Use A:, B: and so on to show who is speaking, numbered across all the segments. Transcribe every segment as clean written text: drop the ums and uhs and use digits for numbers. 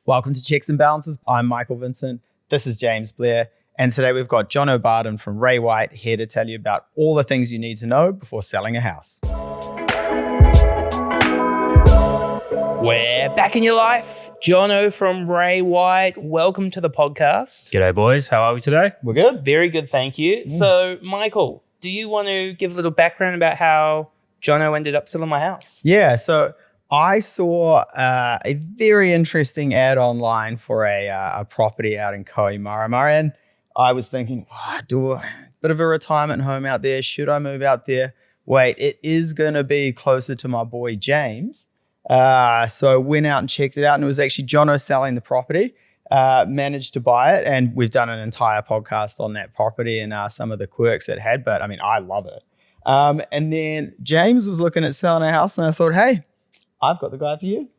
A: Welcome to Checks and Balances. I'm Michael Vincent. This is James Blair. And today we've got Jono Barton from Ray White here to tell you about all the things you need to know before selling a house.
B: We're back in your life. Jono from Ray White. Welcome to the podcast.
C: G'day, boys. How are we today?
A: We're good.
B: Very good, thank you. So, Michael, do you want to give a little background about how Jono ended up selling my house?
A: Yeah, so I saw a very interesting ad online for a property out in Kohimarama, and I was thinking, do a bit of a retirement home out there. Should I move out there? Wait, it is going to be closer to my boy James. So I went out and checked it out, and it was actually Jono selling the property. Managed to buy it, and we've done an entire podcast on that property and some of the quirks it had, but I mean, I love it. And then James was looking at selling a house, and I thought, hey, I've got the guy for you.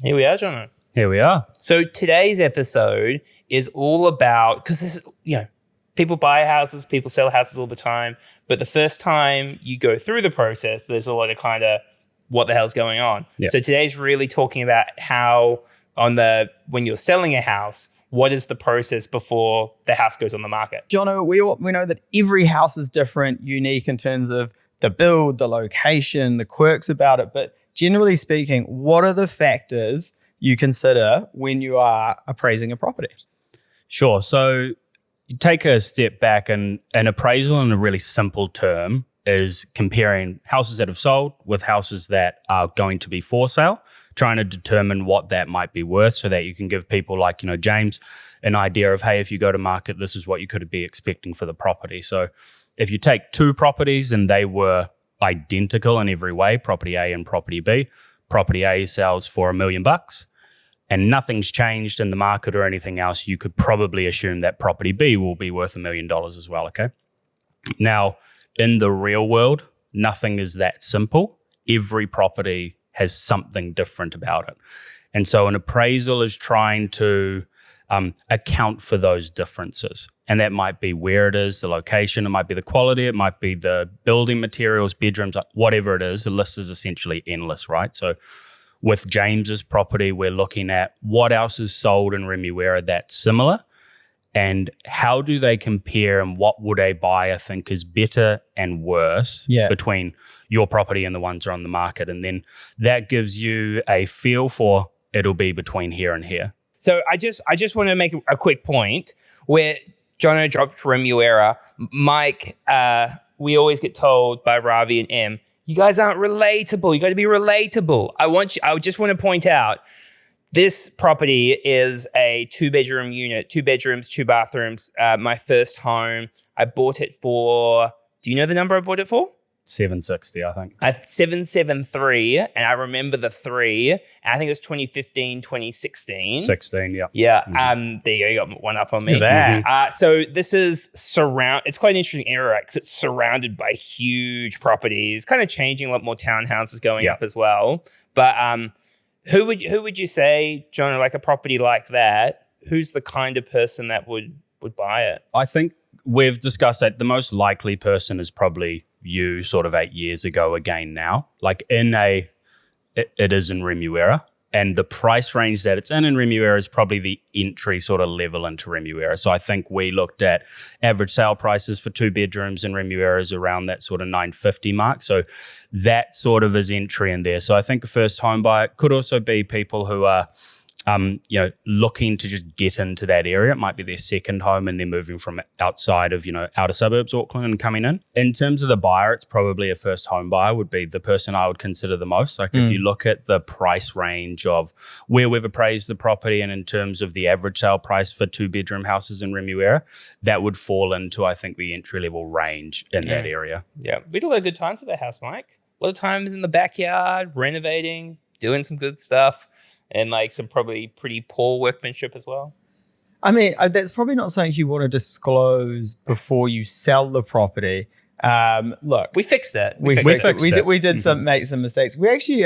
B: Here we are, Jono.
C: Here we are.
B: So today's episode is all about, because this is, people buy houses, people sell houses all the time, but the first time you go through the process, there's a lot of kind of what the hell's going on.
C: Yeah.
B: So today's really talking about how when you're selling a house, what is the process before the house goes on the market?
A: Jono, we know that every house is different, unique in terms of the build, the location, the quirks about it. But generally speaking, what are the factors you consider when you are appraising a property?
C: Sure. So you take a step back, and an appraisal in a really simple term is comparing houses that have sold with houses that are going to be for sale, trying to determine what that might be worth so that you can give people like, James, an idea of, hey, if you go to market, this is what you could be expecting for the property. So if you take two properties and they were identical in every way, property A and property B, property A sells for $1 million and nothing's changed in the market or anything else, you could probably assume that property B will be worth $1 million as well, okay? Now, in the real world, nothing is that simple. Every property has something different about it. And so an appraisal is trying to account for those differences. And that might be where it is, the location, it might be the quality, it might be the building materials, bedrooms, whatever it is. The list is essentially endless, right? So with James's property, we're looking at what else is sold in Remuera that's similar, and how do they compare, and what would a buyer think is better and worse between your property and the ones that are on the market. And then that gives you a feel for it'll be between here and here.
B: So I just want to make a quick point where Jono dropped Remuera. Mike, we always get told by Ravi and M, you guys aren't relatable. You got to be relatable. I just want to point out, this property is a 2-bedroom unit, 2 bedrooms, 2 bathrooms. My first home. I bought it for, do you know the number I bought it for?
C: 760, I think.
B: 773, and I remember the 3. And I think it was 2015, 2016.
C: 16, yeah.
B: Yeah.
C: Mm-hmm.
B: There you go. You got one up on me.
A: Look at
B: that. So this is it's quite an interesting era because it's surrounded by huge properties, kind of changing, a lot more townhouses going up as well. But who would you say, John, like a property like that, who's the kind of person that would buy it?
C: I think we've discussed that the most likely person is probably you sort of 8 years ago again now. Like it is in Remuera, and the price range that it's in Remuera is probably the entry sort of level into Remuera. So I think we looked at average sale prices for 2 bedrooms in Remuera is around that sort of 950 mark. So that sort of is entry in there. So I think a first home buyer could also be people who are looking to just get into that area. It might be their second home and they're moving from outside of, outer suburbs, Auckland, and coming in. In terms of the buyer, it's probably a first home buyer would be the person I would consider the most. Like if you look at the price range of where we've appraised the property and in terms of the average sale price for 2-bedroom houses in Remuera, that would fall into, I think, the entry-level range in that area.
B: Yeah. We had a lot of good times at the house, Mike. A lot of times in the backyard, renovating, doing some good stuff. And like some probably pretty poor workmanship as well.
A: I mean, that's probably not something you want to disclose before you sell the property. Look,
B: we fixed it.
A: We did make some mistakes. We actually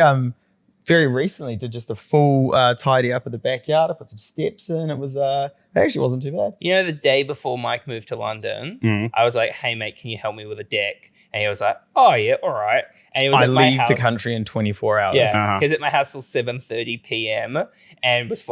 A: very recently did just a full tidy up of the backyard. I put some steps in. It was it actually wasn't too bad.
B: You know, the day before Mike moved to London, I was like, "Hey mate, can you help me with a deck?" And he was like, "Oh yeah, all right." And he was
A: I
B: at my
A: leave
B: house.
A: the country in 24 hours.
B: Yeah, he was at my house till 7:30 p.m. and was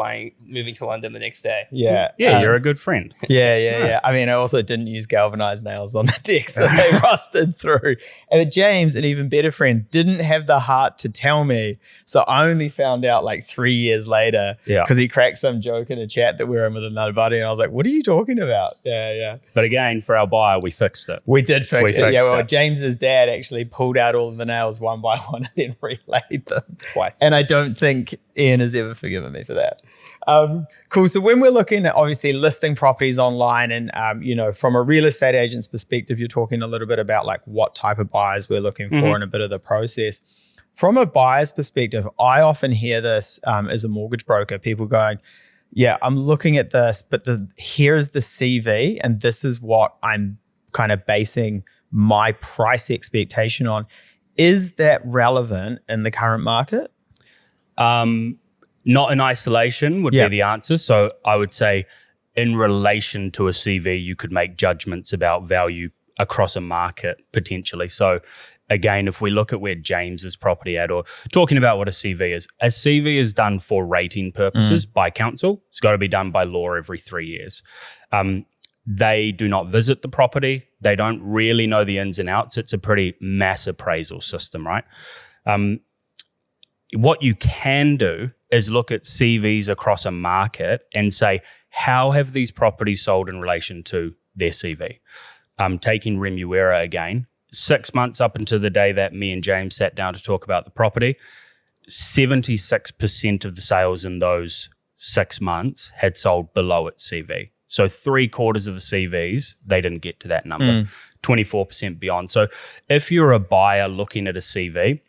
B: moving to London the next day.
A: Yeah.
C: You're a good friend.
A: Yeah. I mean, I also didn't use galvanized nails on the deck, so they rusted through. And James, an even better friend, didn't have the heart to tell me. So I only found out like 3 years later because he cracked some joke in a chat that we were in with another buddy. And I was like, what are you talking about? Yeah.
C: But again, for our buyer, we fixed it.
A: We did fix it. Yeah, well,
C: it.
A: James's dad actually pulled out all of the nails one by one and then relaid them
B: Twice.
A: And I don't think Ian has ever forgiven me for that. Cool. So when we're looking at obviously listing properties online and, from a real estate agent's perspective, you're talking a little bit about like what type of buyers we're looking for and a bit of the process. From a buyer's perspective, I often hear this as a mortgage broker, people going, yeah, I'm looking at this, but here's the CV and this is what I'm kind of basing my price expectation on. Is that relevant in the current market?
C: Not in isolation would be the answer. So I would say in relation to a CV, you could make judgments about value across a market potentially. So again, if we look at where James is property at, or talking about what a CV is done for rating purposes by council. It's got to be done by law every 3 years. They do not visit the property. They don't really know the ins and outs. It's a pretty mass appraisal system, right? What you can do is look at CVs across a market and say, how have these properties sold in relation to their CV? Taking Remuera again, 6 months up until the day that me and James sat down to talk about the property, 76% of the sales in those 6 months had sold below its CV. So 3/4 of the CVs, they didn't get to that number, 24% beyond. So if you're a buyer looking at a CV,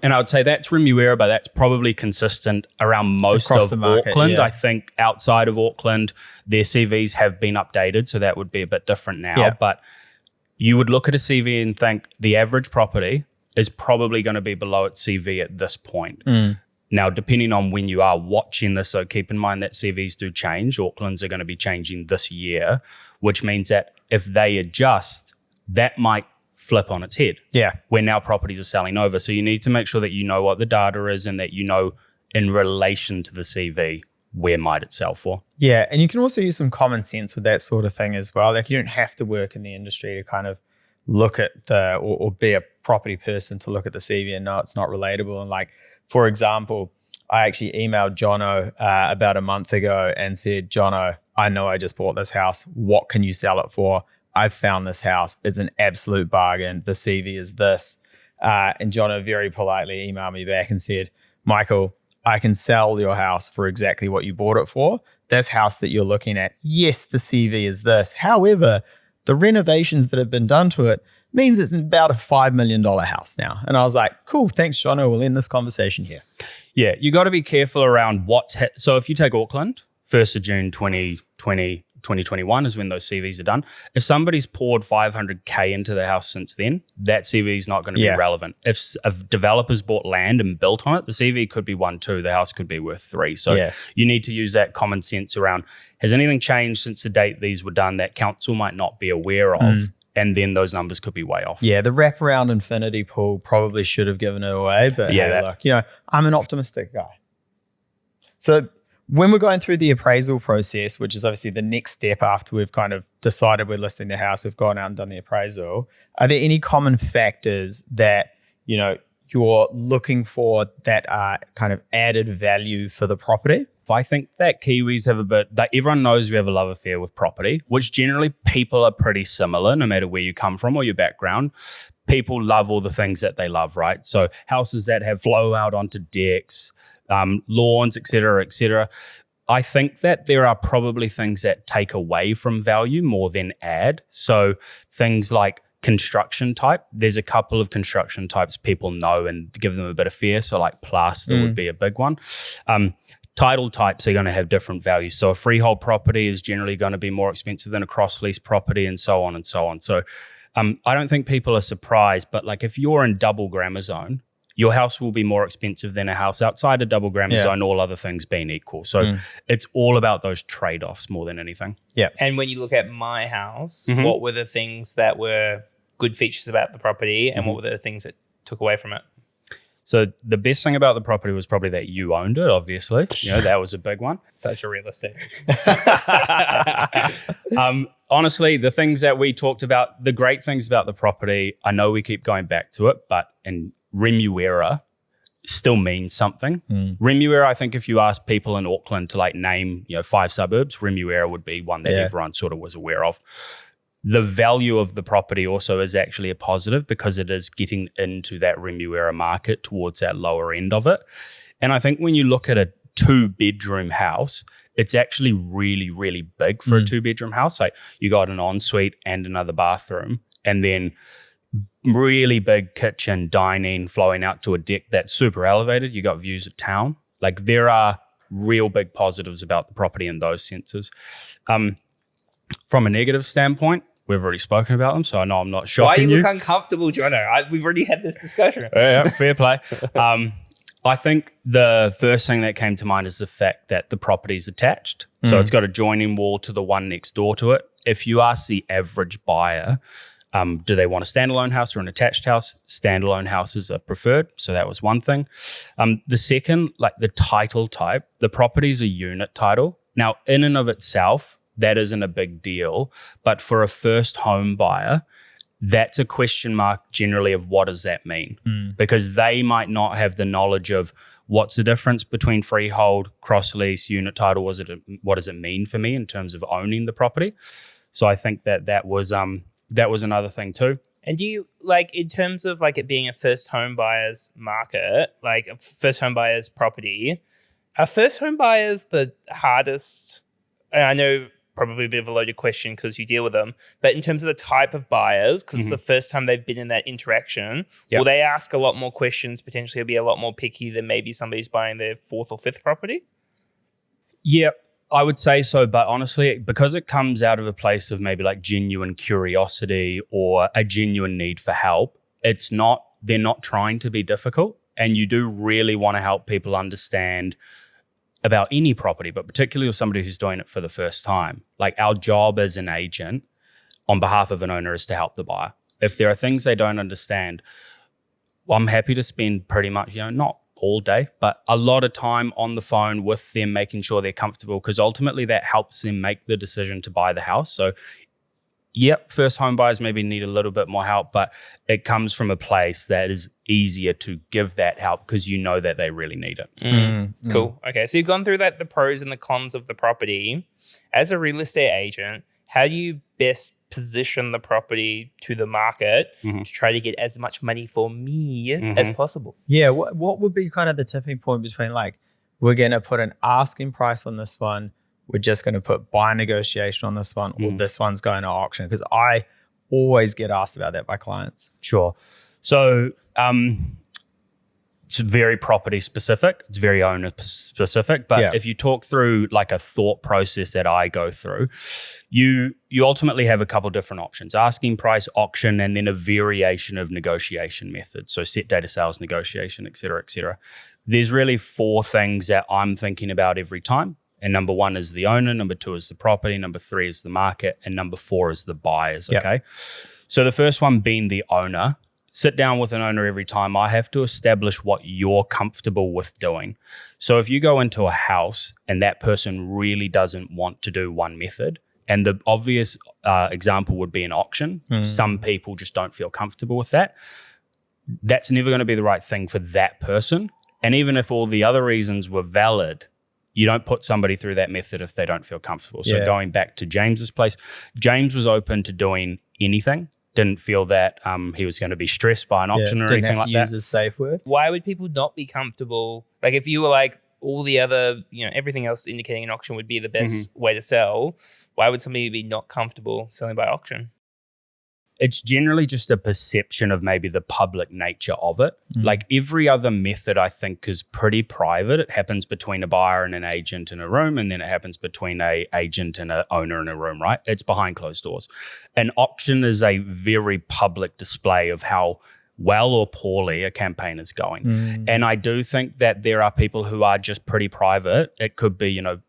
C: and I would say that's Remuera, but that's probably consistent around most
A: across
C: of
A: the market,
C: Auckland.
A: yeah.
C: I think outside of Auckland, their CVs have been updated, so that would be a bit different now.
A: Yeah.
C: But you would look at a CV and think the average property is probably going to be below its CV at this point. Now, depending on when you are watching this, so keep in mind that CVs do change. Auckland's are going to be changing this year, which means that if they adjust, that might flip on its head.
A: Yeah.
C: Where now properties are selling over. So you need to make sure that you know what the data is and that you know in relation to the CV, where might it sell for.
A: Yeah. And you can also use some common sense with that sort of thing as well. Like you don't have to work in the industry to kind of look at or be a property person to look at the CV and know it's not relatable. And like, for example, I actually emailed Jono about a month ago and said, Jono, I know I just bought this house. What can you sell it for? I've found this house. It's an absolute bargain. The CV is this. And Jono very politely emailed me back and said, Michael, I can sell your house for exactly what you bought it for. This house that you're looking at, yes, the CV is this. However, the renovations that have been done to it means it's about a $5 million house now. And I was like, cool, thanks, Jono. We'll end this conversation here.
C: Yeah, you got to be careful around so if you take Auckland, 1st of June 2020, 2021 is when those CVs are done. If somebody's poured 500K into the house since then, that CV is not going to be relevant. If developers bought land and built on it, the CV could be 1, 2, the house could be worth 3. So you need to use that common sense around, has anything changed since the date these were done that council might not be aware of? And then those numbers could be way off.
A: Yeah, the wraparound infinity pool probably should have given it away, but look, I'm an optimistic guy. So when we're going through the appraisal process, which is obviously the next step after we've kind of decided we're listing the house, we've gone out and done the appraisal, are there any common factors that, you're looking for that are kind of added value for the property?
C: I think that Kiwis have that everyone knows we have a love affair with property, which generally people are pretty similar no matter where you come from or your background. People love all the things that they love, right? So houses that have flow out onto decks, lawns, et cetera, et cetera. I think that there are probably things that take away from value more than add. So things like construction type, there's a couple of construction types people know and give them a bit of fear. So like plaster would be a big one. Title types are going to have different values. So a freehold property is generally going to be more expensive than a cross-lease property and so on and so on. So I don't think people are surprised, but like if you're in double grammar zone, your house will be more expensive than a house outside a double Grammy zone, all other things being equal. So it's all about those trade-offs more than anything.
A: Yeah.
B: And when you look at my house, what were the things that were good features about the property and what were the things that took away from it?
C: So the best thing about the property was probably that you owned it, obviously. That was a big one.
B: Such a real estate.
C: Honestly, the things that we talked about, the great things about the property, I know we keep going back to it, but in Remuera still means something. Remuera, I think if you ask people in Auckland to like name 5 suburbs, Remuera would be one that everyone sort of was aware of. The value of the property also is actually a positive because it is getting into that Remuera market towards that lower end of it. And I think when you look at a 2-bedroom house, it's actually really, really big for a 2-bedroom house. Like you got an ensuite and another bathroom, and then really big kitchen, dining, flowing out to a deck that's super elevated. You got views of town. Like there are real big positives about the property in those senses. From a negative standpoint, we've already spoken about them, so I know I'm not shocking you.
B: Why you look uncomfortable, Jono? We've already had this discussion.
C: Yeah, fair play. I think the first thing that came to mind is the fact that the property's attached. So it's got a joining wall to the one next door to it. If you ask the average buyer, do they want a standalone house or an attached house? Standalone houses are preferred. So that was one thing. The second, like the title type, the property's a unit title. Now, in and of itself, that isn't a big deal. But for a first home buyer, that's a question mark generally of what does that mean? Because they might not have the knowledge of what's the difference between freehold, cross lease, unit title. What does it mean for me in terms of owning the property? So I think that was another thing too.
B: And do you, like, in terms of like it being a first home buyer's market, like a first home buyer's property, are first home buyers the hardest? And I know probably a bit of a loaded question because you deal with them, but in terms of the type of buyers, because it's the first time they've been in that interaction, will they ask a lot more questions, potentially be a lot more picky than maybe somebody's buying their 4th or 5th property?
C: Yeah, I would say so, but honestly, because it comes out of a place of maybe like genuine curiosity or a genuine need for help, they're not trying to be difficult, and you do really want to help people understand about any property, but particularly with somebody who's doing it for the first time. Like our job as an agent on behalf of an owner is to help the buyer. If there are things they don't understand, I'm happy to spend pretty much, not all day, but a lot of time on the phone with them, making sure they're comfortable, because ultimately that helps them make the decision to buy the house. So yep, first home buyers maybe need a little bit more help, but it comes from a place that is easier to give that help because you know that they really need it.
B: Cool. Okay, so you've gone through the pros and the cons of the property. As a real estate agent, how do you best position the property to the market to try to get as much money for me as possible?
A: Yeah, what would be kind of the tipping point between like, we're going to put an asking price on this one, we're just going to put buy negotiation on this one, or this one's going to auction? Because I always get asked about that by clients.
C: Sure. So it's very property specific. It's very owner specific. But if you talk through like a thought process that I go through, you ultimately have a couple different options: asking price, auction, and then a variation of negotiation methods. So set data sales, negotiation, et cetera, et cetera. There's really 4 things that I'm thinking about every time. And number 1 is the owner, number 2 is the property, number 3 is the market, and number 4 is the buyers, okay? So the first one being the owner. Sit down with an owner every time. I have to establish what you're comfortable with doing. So if you go into a house and that person really doesn't want to do one method, and the obvious example would be an auction, some people just don't feel comfortable with that. That's never going to be the right thing for that person. And even if all the other reasons were valid, you don't put somebody through that method if they don't feel comfortable. So going back to James's place, James was open to doing anything. Didn't feel that he was going to be stressed by an auction or anything like that.
A: Didn't have to use a safe word.
B: Why would people not be comfortable? Like if you were like all the other, everything else indicating an auction would be the best way to sell, why would somebody be not comfortable selling by auction?
C: It's generally just a perception of maybe the public nature of it. Like every other method, I think, is pretty private. It happens between a buyer and an agent in a room, and then it happens between a agent and an owner in a room, right? It's behind closed doors. An auction is a very public display of how well or poorly a campaign is going. And I do think that there are people who are just pretty private. It could be, you know,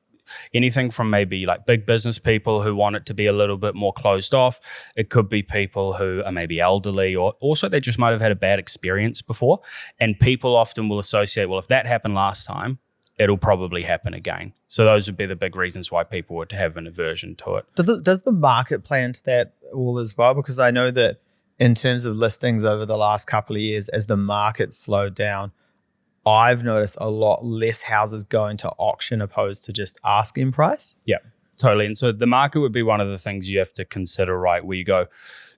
C: anything from maybe like big business people who want it to be a little bit more closed off. It could be people who are maybe elderly, or also they just might have had a bad experience before. And people often will associate, well, if that happened last time, it'll probably happen again. So those would be the big reasons why people would have an aversion to it.
A: Does the market play into that all as well? Because I know that in terms of listings over the last couple of years, as the market slowed down, I've noticed a lot less houses going to auction opposed to just asking price.
C: Yeah, totally. And so the market would be one of the things you have to consider, right? Where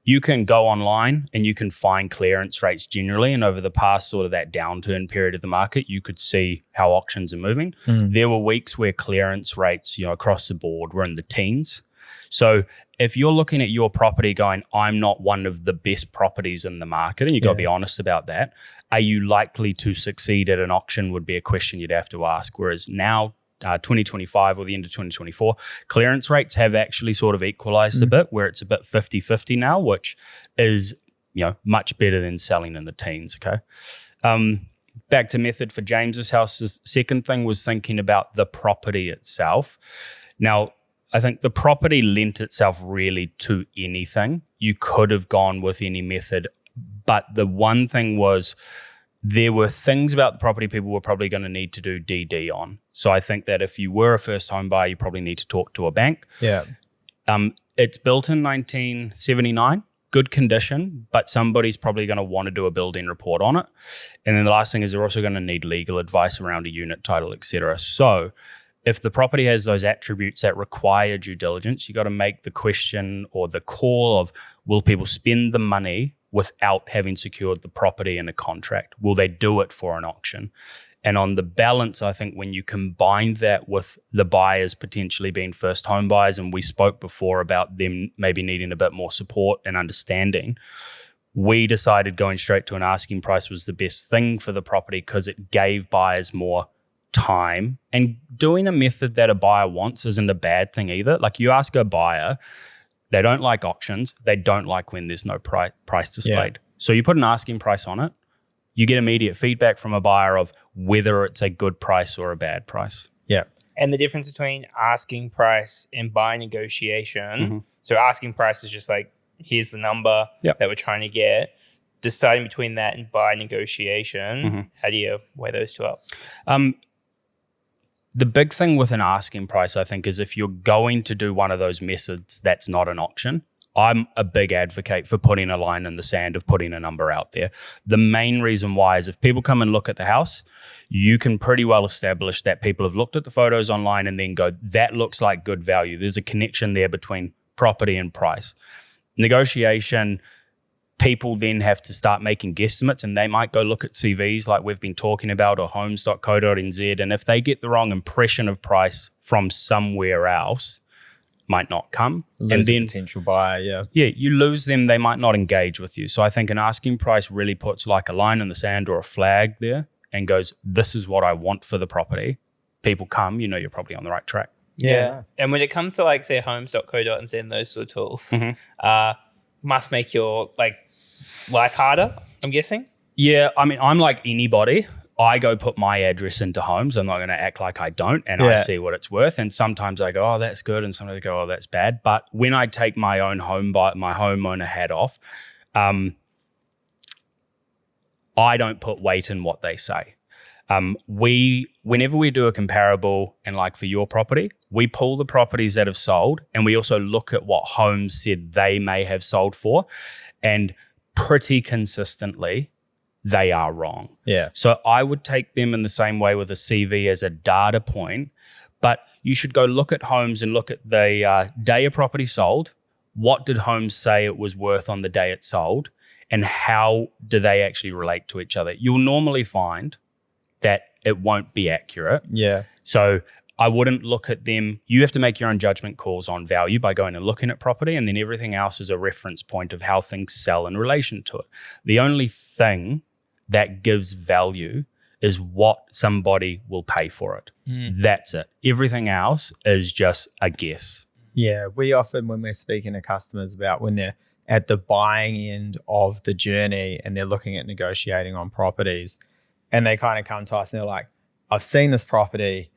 C: you can go online and you can find clearance rates generally. And over the past sort of that downturn period of the market, you could see how auctions are moving. There were weeks where clearance rates, you know, across the board were in the teens. So if you're looking at your property going, I'm not one of the best properties in the market, and you've got to be honest about that, are you likely to succeed at an auction would be a question you'd have to ask. Whereas now, 2025 or the end of 2024, clearance rates have actually sort of equalized a bit, where it's a bit 50-50 now, which is, you know, much better than selling in the teens, okay? Back to method for James's house, the second thing was thinking about the property itself. Now, I think the property lent itself really to anything. You could have gone with any method, but the one thing was there were things about the property people were probably going to need to do DD on. So I think that if you were a first home buyer, you probably need to talk to a bank.
A: Yeah.
C: It's built in 1979, good condition, but somebody's probably going to want to do a building report on it. And then the last thing is they're also going to need legal advice around a unit title, etc. So if the property has those attributes that require due diligence, you got to make the question or the call of, will people spend the money without having secured the property in a contract? Will they do it for an auction? And on the balance, I think when you combine that with the buyers potentially being first home buyers, and we spoke before about them maybe needing a bit more support and understanding, we decided going straight to an asking price was the best thing for the property because it gave buyers more time. And doing a method that a buyer wants isn't a bad thing either. Like, you ask a buyer, they don't like auctions. They don't like when there's no price displayed. Yeah. So you put an asking price on it, you get immediate feedback from a buyer of whether it's a good price or a bad price.
A: Yeah.
B: And the difference between asking price and buy negotiation. So asking price is just like, here's the number that we're trying to get. Deciding between that and buy negotiation, how do you weigh those two up?
C: The big thing with an asking price, I think, is if you're going to do one of those methods that's not an auction, I'm a big advocate for putting a line in the sand of putting a number out there. The main reason why is if people come and look at the house, you can pretty well establish that people have looked at the photos online and then go, that looks like good value. There's a connection there between property and price. Negotiation, people then have to start making guesstimates, and they might go look at CVs like we've been talking about, or homes.co.nz, and if they get the wrong impression of price from somewhere else, might not come.
A: Lose
C: and then
A: a potential buyer,
C: you lose them, they might not engage with you. So I think an asking price really puts like a line in the sand or a flag there and goes, this is what I want for the property. People come, you know you're probably on the right track.
B: Yeah. And when it comes to like, say, homes.co.nz and those sort of tools, must make your like life harder, I'm guessing.
C: Yeah, I mean, I'm like anybody. I go put my address into homes. I'm not going to act like I don't, and I see what it's worth. And sometimes I go, oh, that's good, and sometimes I go, oh, that's bad. But when I take my own my homeowner hat off, I don't put weight in what they say. Whenever we do a comparable, and like for your property, we pull the properties that have sold, and we also look at what homes said they may have sold for, and pretty consistently they are wrong.
A: Yeah.
C: So I would take them in the same way with a CV as a data point, but you should go look at homes and look at the day a property sold. What did homes say it was worth on the day it sold, and how do they actually relate to each other? You'll normally find that it won't be accurate.
A: Yeah.
C: So I wouldn't look at them. You have to make your own judgment calls on value by going and looking at property, and then everything else is a reference point of how things sell in relation to it. The only thing that gives value is what somebody will pay for it. That's it. Everything else is just a guess.
A: Yeah, we often, when we're speaking to customers about when they're at the buying end of the journey and they're looking at negotiating on properties, and they kind of come to us and they're like, I've seen this property,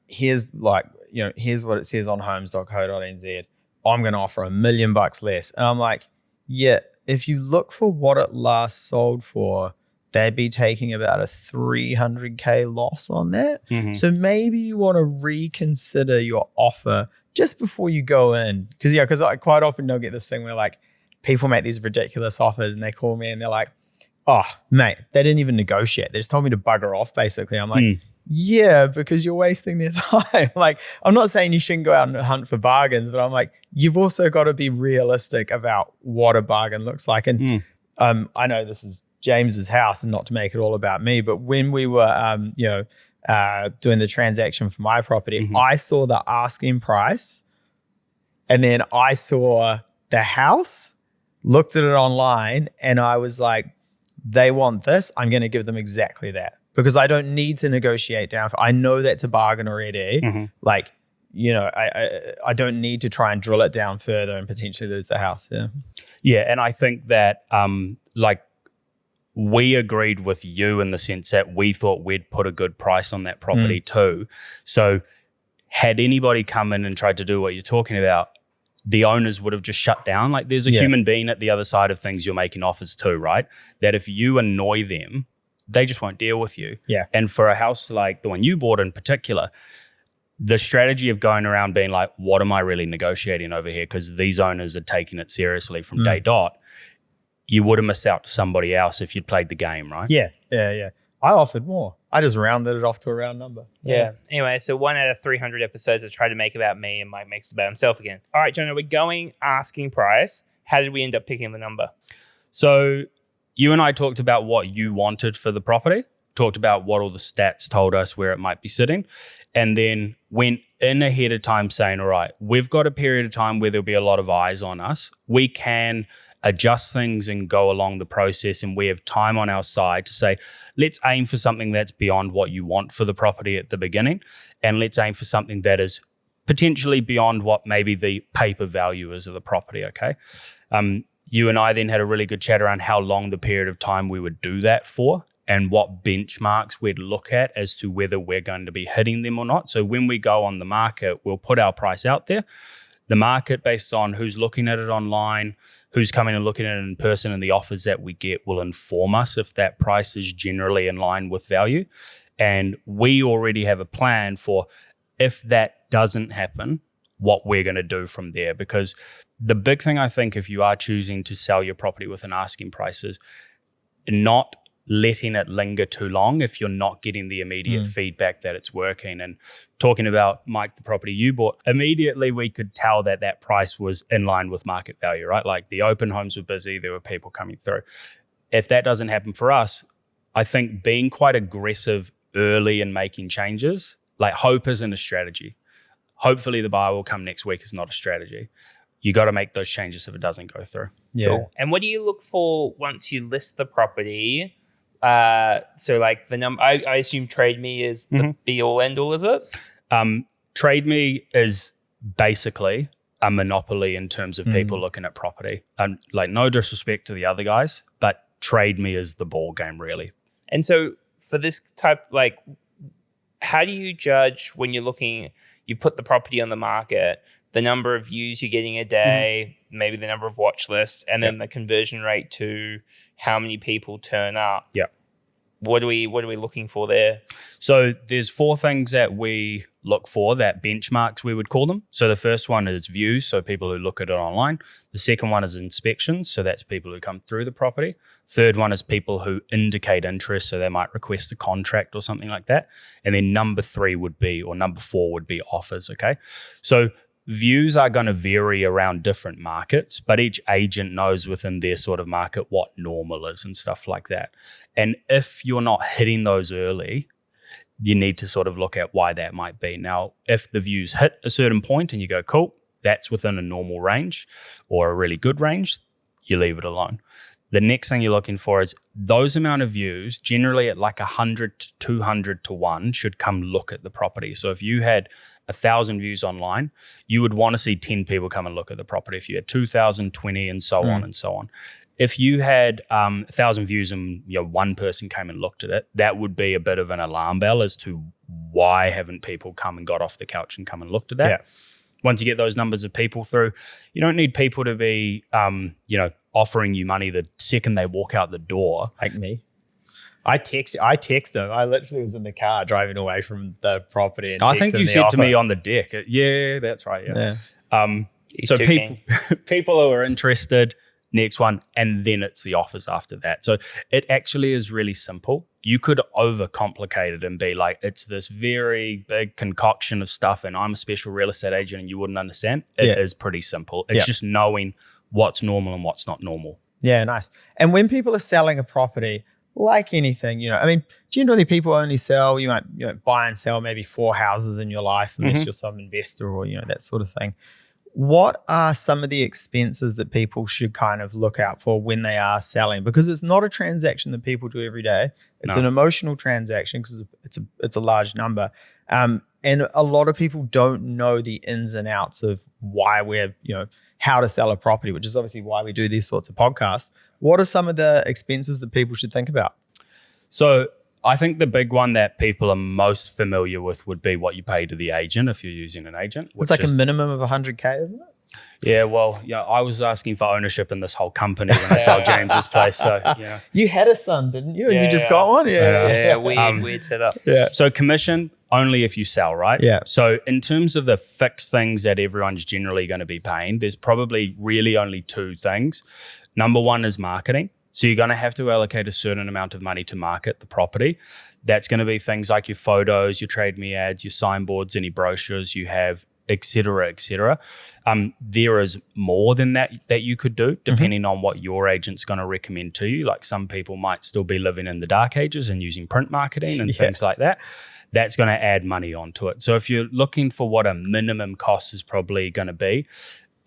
A: here's what it says on homes.co.nz. I'm going to offer $1 million less. And I'm like, yeah, if you look for what it last sold for, they'd be taking about a $300K loss on that.
C: Mm-hmm.
A: So maybe you want to reconsider your offer just before you go in. Because I quite often don't get this thing where like people make these ridiculous offers and they call me and they're like, oh, mate, they didn't even negotiate. They just told me to bugger off, basically. I'm like, yeah, because you're wasting their time. Like, I'm not saying you shouldn't go out and hunt for bargains, but I'm like, you've also got to be realistic about what a bargain looks like. And I know this is James's house and not to make it all about me, but when we were, doing the transaction for my property, I saw the asking price and then I saw the house, looked at it online, and I was like, they want this, I'm going to give them exactly that. Because I don't need to negotiate down. I know that's a bargain already. Like, I don't need to try and drill it down further and potentially lose the house. Yeah.
C: Yeah. And I think that we agreed with you in the sense that we thought we'd put a good price on that property too. So had anybody come in and tried to do what you're talking about, the owners would have just shut down. Like there's a human being at the other side of things you're making offers to, right? That if you annoy them, they just won't deal with you.
A: Yeah.
C: And for a house like the one you bought in particular, the strategy of going around being like, what am I really negotiating over here? Because these owners are taking it seriously from day dot. You would have missed out to somebody else if you'd played the game, right?
A: Yeah. I offered more. I just rounded it off to a round number.
B: Yeah. Anyway, so 1 out of 300 episodes I tried to make about me and Mike makes it about himself again. All right, Jono, we're going asking price. How did we end up picking the number?
C: So you and I talked about what you wanted for the property, talked about what all the stats told us where it might be sitting, and then went in ahead of time saying, all right, we've got a period of time where there'll be a lot of eyes on us. We can adjust things and go along the process, and we have time on our side to say, let's aim for something that's beyond what you want for the property at the beginning, and let's aim for something that is potentially beyond what maybe the paper value is of the property, okay? You and I then had a really good chat around how long the period of time we would do that for and what benchmarks we'd look at as to whether we're going to be hitting them or not. So when we go on the market, we'll put our price out there. The market, based on who's looking at it online, who's coming and looking at it in person, and the offers that we get will inform us if that price is generally in line with value. And we already have a plan for if that doesn't happen, what we're going to do from there. Because the big thing, I think, if you are choosing to sell your property with an asking price is not letting it linger too long if you're not getting the immediate feedback that it's working. And talking about, Mike, the property you bought, immediately we could tell that that price was in line with market value, right? Like the open homes were busy, there were people coming through. If that doesn't happen for us, I think being quite aggressive early in making changes, like hope isn't a strategy. Hopefully the buyer will come next week is not a strategy. You got to make those changes if it doesn't go through.
A: Yeah.
B: Cool. And what do you look for once you list the property? So like the number, I assume Trade Me is the be all end all, is it?
C: Trade Me is basically a monopoly in terms of people looking at property. Like no disrespect to the other guys, but Trade Me is the ball game really.
B: And so for this type, like, how do you judge when you're looking, you put the property on the market, the number of views you're getting a day, maybe the number of watch lists, and then the conversion rate to how many people turn up?
C: Yeah.
B: What are we looking for there?
C: So there's 4 things that we look for, that benchmarks we would call them. So the first one is views, so people who look at it online. The second one is inspections, so that's people who come through the property. Third one is people who indicate interest, so they might request a contract or something like that. And then number 4 would be offers, okay? So views are going to vary around different markets, but each agent knows within their sort of market what normal is and stuff like that. And if you're not hitting those early, you need to sort of look at why that might be. Now, if the views hit a certain point and you go, cool, that's within a normal range or a really good range, you leave it alone. The next thing you're looking for is those amount of views, generally at like 100 to 200 to 1, should come look at the property. So if you had 1,000 views online, you would want to see 10 people come and look at the property. If you had 2,000, 20, and so on and so on. If you had 1,000 views and one person came and looked at it, that would be a bit of an alarm bell as to why haven't people come and got off the couch and come and looked at that. Yeah. Once you get those numbers of people through, you don't need people to be, offering you money the second they walk out the door.
A: Like me. I text them. I literally was in the car driving away from the property. And
C: I think you said to me on the deck, yeah, that's right. Yeah. So people who are interested, next one, and then it's the offers after that. So it actually is really simple. You could overcomplicate it and be like, it's this very big concoction of stuff and I'm a special real estate agent and you wouldn't understand. It is pretty simple. It's just knowing what's normal and what's not normal.
A: Yeah, nice. And when people are selling a property, like anything, generally people only sell, you might buy and sell maybe 4 houses in your life unless you're some investor or, that sort of thing. What are some of the expenses that people should kind of look out for when they are selling? Because it's not a transaction that people do every day. It's an emotional transaction because it's a large number. And a lot of people don't know the ins and outs of why we're, how to sell a property, which is obviously why we do these sorts of podcasts. What are some of the expenses that people should think about?
C: So I think the big one that people are most familiar with would be what you pay to the agent if you're using an agent.
A: It's like a minimum of 100K, isn't it?
C: Yeah, well, I was asking for ownership in this whole company when I sold James's place. So,
A: You had a son, didn't you? And you just got one?
B: Yeah, weird setup.
A: Yeah.
C: So commission only if you sell, right?
A: Yeah.
C: So in terms of the fixed things that everyone's generally going to be paying, there's probably really only 2 things. Number one is marketing. So you're going to have to allocate a certain amount of money to market the property. That's going to be things like your photos, your Trade Me ads, your signboards, any brochures you have, et cetera, et cetera. There is more than that you could do depending on what your agent's going to recommend to you. Like some people might still be living in the dark ages and using print marketing and things like that. That's going to add money onto it. So if you're looking for what a minimum cost is probably going to be,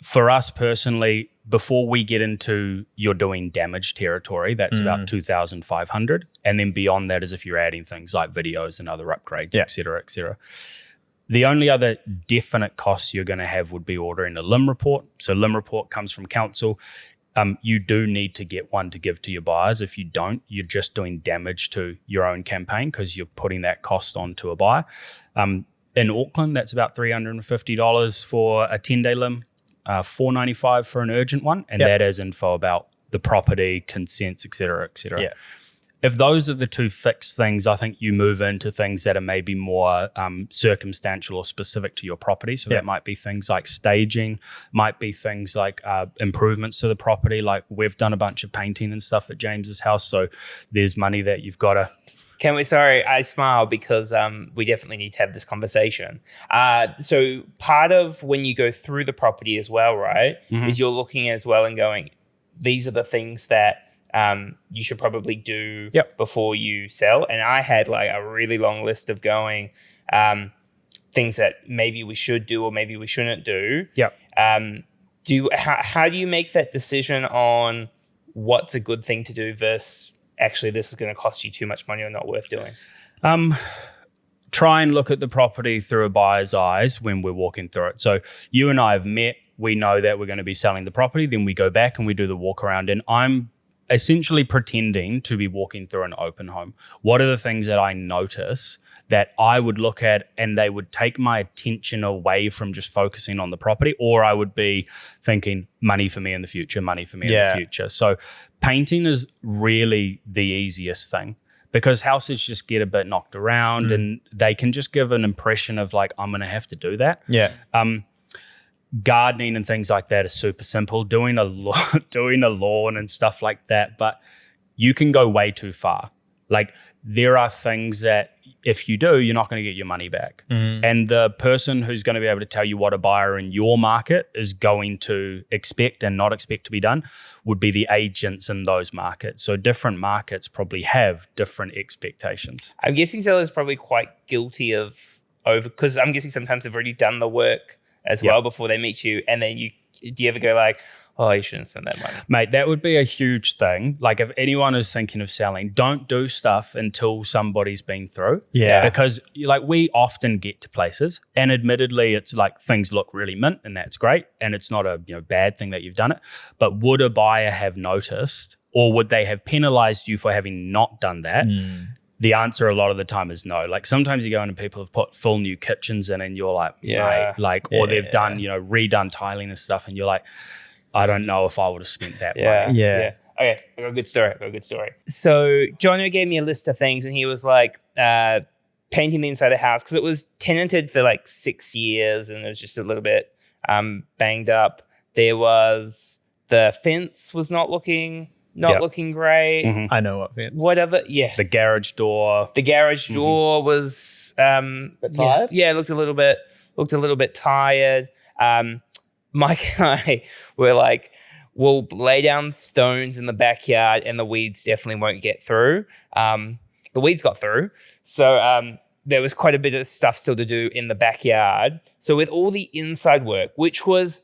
C: for us personally, before we get into you're doing damage territory, that's about 2,500. And then beyond that is if you're adding things like videos and other upgrades, et cetera, et cetera. The only other definite costs you're going to have would be ordering a LIM report. So LIM report comes from council. You do need to get one to give to your buyers. If you don't, you're just doing damage to your own campaign because you're putting that cost onto a buyer. In Auckland, that's about $350 for a 10-day LIM, $495 for an urgent one, and that has info about the property, consents, et cetera, et cetera. Yeah. If those are the 2 fixed things, I think you move into things that are maybe more circumstantial or specific to your property. So that might be things like staging, might be things like improvements to the property. Like we've done a bunch of painting and stuff at James's house. So there's money that you've got to...
B: I smile because we definitely need to have this conversation. So part of when you go through the property as well, right, is you're looking as well and going, these are the things that you should probably do before you sell. And I had like a really long list of going things that maybe we should do or maybe we shouldn't do. How do you make that decision on what's a good thing to do versus actually this is going to cost you too much money or not worth doing?
C: Try and look at the property through a buyer's eyes when we're walking through it. So you and I have met, we know that we're going to be selling the property, then we go back and we do the walk around, and I'm essentially pretending to be walking through an open home. What are the things that I notice that I would look at and they would take my attention away from just focusing on the property, or I would be thinking money for me in the future, money for me in the future. So painting is really the easiest thing because houses just get a bit knocked around and they can just give an impression of like, I'm going to have to do that. Gardening and things like that is super simple. Doing a lawn and stuff like that, but you can go way too far. Like there are things that if you do, you're not going to get your money back. And the person who's going to be able to tell you what a buyer in your market is going to expect and not expect to be done would be the agents in those markets. So different markets probably have different expectations.
B: I'm guessing sellers probably quite guilty of because I'm guessing sometimes they've already done the work as well before they meet you, and then you do you ever go like, oh, you shouldn't spend that money?
C: Mate, that would be a huge thing. Like if anyone is thinking of selling, don't do stuff until somebody's been through.
A: Yeah.
C: Because like we often get to places and admittedly it's like things look really mint and that's great. And it's not a bad thing that you've done it. But would a buyer have noticed or would they have penalized you for having not done that? The answer a lot of the time is no. Like sometimes you go in and people have put full new kitchens in and you're like, mate, like, or they've done, redone tiling and stuff and you're like, I don't know if I would have spent that money.
A: Yeah.
B: Okay, I got a good story. So Jono gave me a list of things and he was like painting the inside of the house because it was tenanted for like 6 years and it was just a little bit banged up. There was the fence was not looking great.
A: I know what fence.
B: Whatever, yeah.
C: The garage door.
B: The garage door was
A: tired?
B: Yeah, looked a little bit tired. Mike and I were like, we'll lay down stones in the backyard and the weeds definitely won't get through. The weeds got through. So there was quite a bit of stuff still to do in the backyard. So with all the inside work, which was,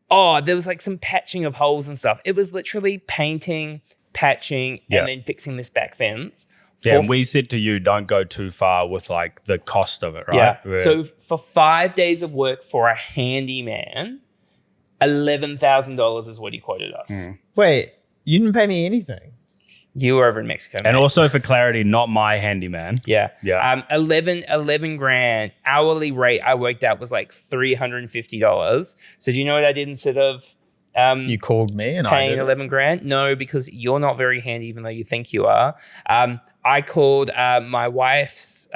B: there was like some patching of holes and stuff. It was literally painting, patching, and then fixing this back fence.
C: Yeah, and we said to you, don't go too far with like the cost of it, right?
B: Yeah. So for 5 days of work for a handyman, $11,000 is what he quoted us.
A: Wait, you didn't pay me anything.
B: You were over in Mexico,
C: And
B: mate.
C: also for clarity, not my handyman.
B: Yeah.
C: Yeah.
B: 11 grand hourly rate I worked out was like $350. So do you know what I did instead of
A: You called me and I
B: paying
A: did it.
B: 11 grand? No, because you're not very handy, even though you think you are. I called my wife's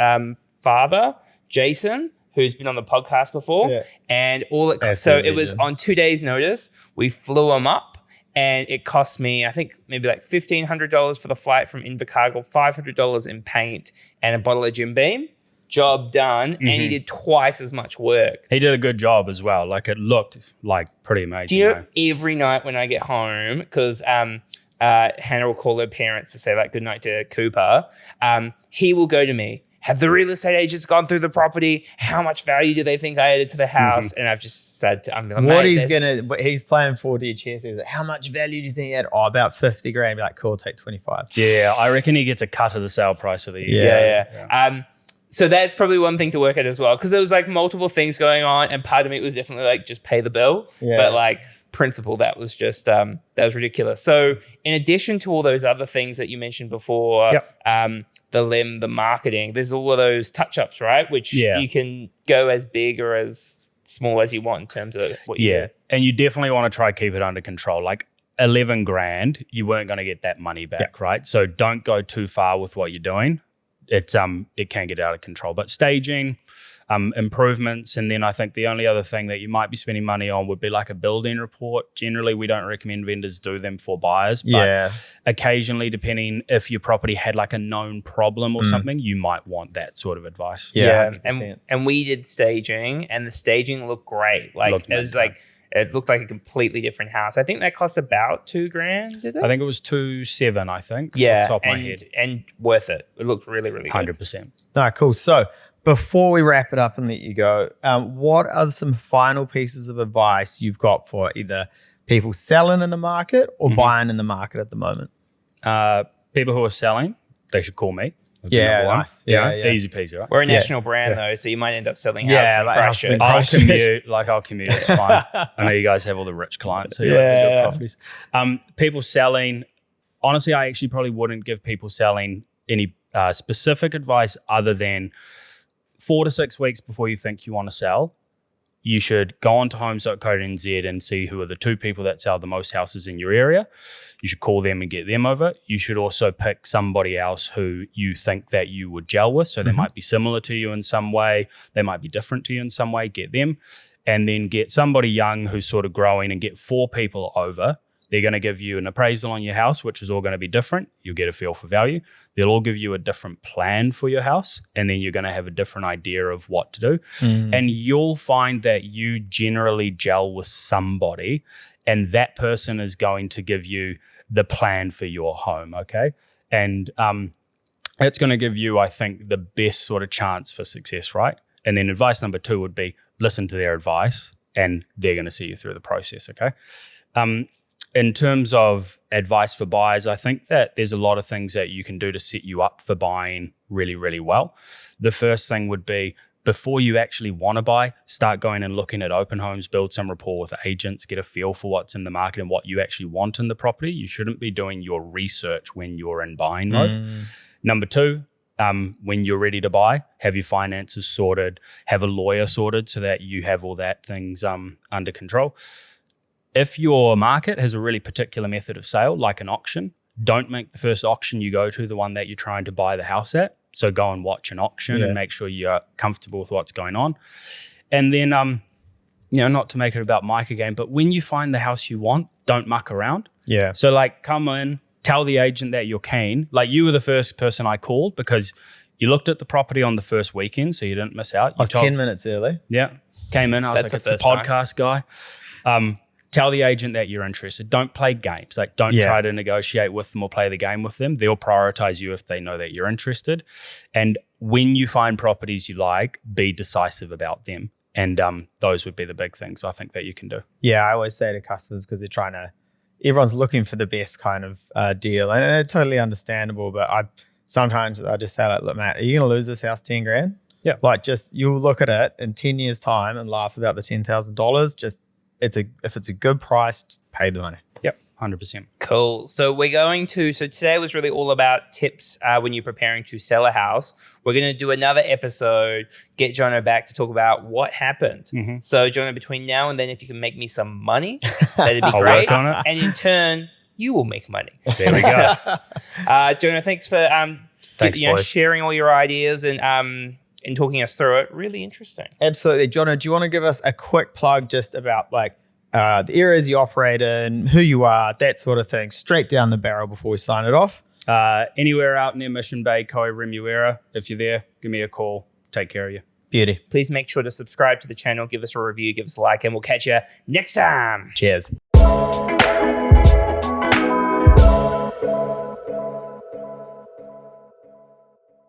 B: father, Jason, who's been on the podcast before, and it was on 2 days' notice. We flew him up, and it cost me, I think, maybe like $1,500 for the flight from Invercargill, $500 in paint, and a bottle of Jim Beam. Job done, and he did twice as much work.
C: He did a good job as well. Like it looked like pretty amazing.
B: Do you know, every night when I get home, because Hannah will call her parents to say like good night to Cooper, he will go to me, have the real estate agents gone through the property? How much value do they think I added to the house? And I've just said,
A: he's playing 4D chess. He's like, how much value do you think he had? Oh, about 50 grand. Be like, cool, take 25.
C: Yeah, I reckon he gets a cut of the sale price of the year.
B: Yeah. So that's probably one thing to work at as well, because there was like multiple things going on, and part of me was definitely like just pay the bill.
A: Yeah.
B: But like principle, that was just that was ridiculous. So in addition to all those other things that you mentioned before, the limb, the marketing, there's all of those touch-ups, right? Which you can go as big or as small as you want in terms of what you do.
C: And you definitely want to try keep it under control. Like 11 grand, you weren't going to get that money back, right? So don't go too far with what you're doing. It can get out of control. But staging, improvements, and then I think the only other thing that you might be spending money on would be like a building report. Generally, we don't recommend vendors do them for buyers, but occasionally, depending if your property had like a known problem or something, you might want that sort of advice.
B: And we did staging, and the staging looked great. Like it looked like a completely different house. I think that cost about $2,000, did it?
C: I think it was 2.7, I think.
B: Yeah,
C: off the top of my head.
B: And worth it. It looked really, really good.
C: 100%.
A: No, cool. So before we wrap it up and let you go, what are some final pieces of advice you've got for either people selling in the market or buying in the market at the moment?
C: People who are selling, they should call me.
A: Yeah, nice. Yeah.
C: Easy peasy, right?
B: We're a national brand though, so you might end up selling houses in
A: like
B: Christchurch.
C: I'll commute. It's fine. I know you guys have all the rich clients, so you like the good properties. People selling, honestly, I actually probably wouldn't give people selling any specific advice other than 4 to 6 weeks before you think you want to sell. You should go on to homes.co.nz and see who are the 2 people that sell the most houses in your area. You should call them and get them over. You should also pick somebody else who you think that you would gel with. So they might be similar to you in some way. They might be different to you in some way. Get them. And then get somebody young who's sort of growing and get 4 people over. They're going to give you an appraisal on your house, which is all going to be different. You'll get a feel for value. They'll all give you a different plan for your house, and then you're going to have a different idea of what to do. And you'll find that you generally gel with somebody, and that person is going to give you the plan for your home, okay? And it's going to give you, I think, the best sort of chance for success, right? And then advice number 2 would be listen to their advice and they're going to see you through the process. Okay. In terms of advice for buyers, I think that there's a lot of things that you can do to set you up for buying really, really well. The first thing would be, before you actually want to buy, start going and looking at open homes, build some rapport with agents, get a feel for what's in the market and what you actually want in the property. You shouldn't be doing your research when you're in buying mode. Number two, when you're ready to buy, have your finances sorted, have a lawyer sorted so that you have all that things under control. If your market has a really particular method of sale, like an auction, don't make the first auction you go to the one that you're trying to buy the house at. So go and watch an auction and make sure you're comfortable with what's going on. And then, not to make it about Mike again, but when you find the house you want, don't muck around.
A: Yeah.
C: So like, come in, tell the agent that you're keen. Like, you were the first person I called because you looked at the property on the first weekend, so you didn't miss out.
A: I was 10 minutes early.
C: Yeah. Came in, I was like, it's a podcast guy. Tell the agent that you're interested. Don't play games. Like, don't try to negotiate with them or play the game with them. They'll prioritize you if they know that you're interested. And when you find properties you like, be decisive about them. And those would be the big things I think that you can do.
A: Yeah, I always say to customers, because everyone's looking for the best kind of deal. And it's totally understandable. But sometimes I just say, like, look, Matt, are you going to lose this house 10 grand?
C: Yeah.
A: Like, you'll look at it in 10 years' time and laugh about the $10,000. If it's a good price, pay the money.
C: Yep, 100%.
B: Cool. So today was really all about tips when you're preparing to sell a house. We're going to do another episode, get Jono back to talk about what happened. Mm-hmm. So Jono, between now and then, if you can make me some money, that'd be great.
C: Work on it.
B: And in turn, you will make money.
C: There we go.
B: Jono, thanks for
C: boys.
B: sharing all your ideas and talking us through it. Really interesting.
A: Absolutely. Jono, do you want to give us a quick plug just about the areas you operate in, who you are, that sort of thing, straight down the barrel before we sign it off?
C: Anywhere out near Mission Bay, Koh Remuera, if you're there, give me a call. Take care of you.
A: Beauty.
B: Please make sure to subscribe to the channel, give us a review, give us a like, and we'll catch you next time.
A: Cheers.